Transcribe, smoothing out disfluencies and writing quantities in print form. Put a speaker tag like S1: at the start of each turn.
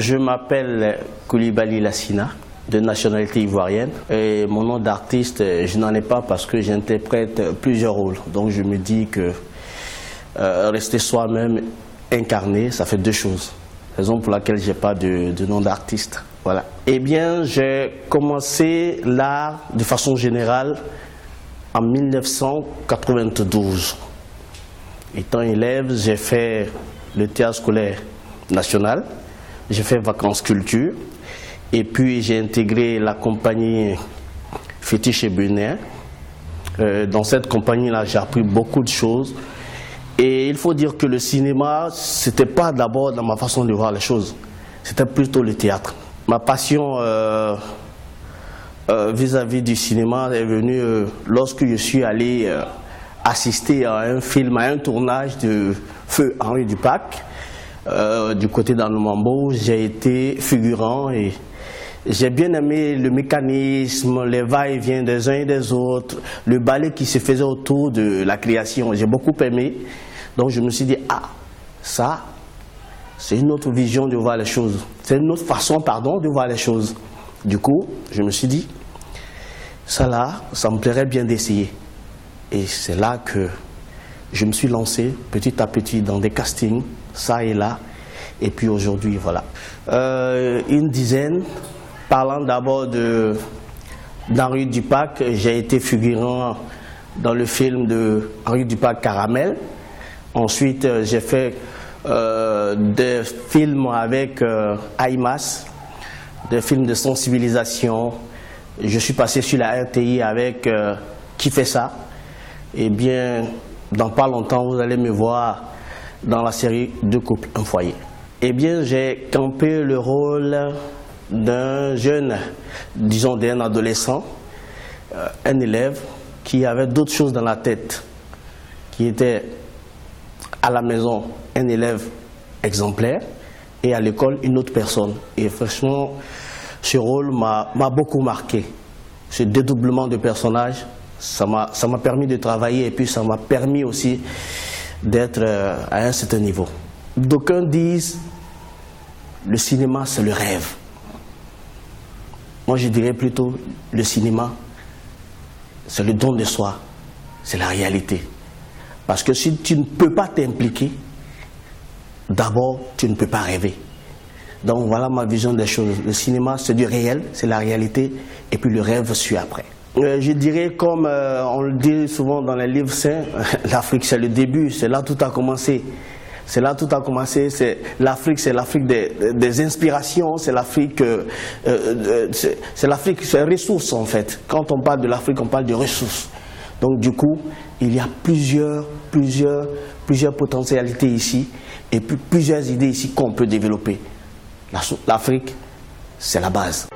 S1: Je m'appelle Koulibaly Lassina, de nationalité ivoirienne. Et mon nom d'artiste, je n'en ai pas parce que j'interprète plusieurs rôles. Donc je me dis que rester soi-même, incarné, ça fait deux choses. Raison pour laquelle je n'ai pas de nom d'artiste. Voilà. Eh bien, j'ai commencé l'art de façon générale en 1992. Étant élève, j'ai fait le théâtre scolaire national, j'ai fait vacances culture, et puis j'ai intégré la compagnie Fétiche et Benin. Dans cette compagnie-là, j'ai appris beaucoup de choses. Et il faut dire que le cinéma, c'était pas d'abord dans ma façon de voir les choses, c'était plutôt le théâtre. Ma passion vis-à-vis du cinéma est venue lorsque je suis allé assister à un film, à un tournage de Feu Henri Dupac, du côté d'Anouambo. J'ai été figurant et j'ai bien aimé le mécanisme, les va-et-vient des uns et des autres, le ballet qui se faisait autour de la création. J'ai beaucoup aimé. Donc je me suis dit, ah, ça, c'est une autre vision de voir les choses. C'est une autre façon, de voir les choses. Du coup, je me suis dit, ça là, ça me plairait bien d'essayer. Et c'est là que je me suis lancé petit à petit dans des castings, ça et là. Et puis aujourd'hui, voilà. Une dizaine. Parlant d'abord d'Henri Dupac, j'ai été figurant dans le film de Henri Dupac Caramel. Ensuite, j'ai fait des films avec Aimas, des films de sensibilisation. Je suis passé sur la RTI avec Qui fait ça? Eh bien, dans pas longtemps, vous allez me voir dans la série Deux couples, un foyer. Eh bien, j'ai campé le rôle d'un jeune, disons d'un adolescent, un élève qui avait d'autres choses dans la tête, qui était à la maison un élève exemplaire et à l'école une autre personne. Et franchement, ce rôle m'a beaucoup marqué. Ce dédoublement de personnages, ça m'a permis de travailler et puis ça m'a permis aussi d'être à un certain niveau. D'aucuns disent le cinéma c'est le rêve. Moi je dirais plutôt le cinéma c'est le don de soi, c'est la réalité. Parce que si tu ne peux pas t'impliquer, d'abord tu ne peux pas rêver. Donc voilà ma vision des choses. Le cinéma c'est du réel, c'est la réalité et puis le rêve suit après. Je dirais comme on le dit souvent dans les livres saints, l'Afrique c'est le début, c'est là tout a commencé. C'est là tout a commencé, c'est l'Afrique des inspirations, c'est l'Afrique, c'est ressources en fait. Quand on parle de l'Afrique, on parle de ressources. Donc du coup, il y a plusieurs potentialités ici et puis plusieurs idées ici qu'on peut développer. L'Afrique, c'est la base.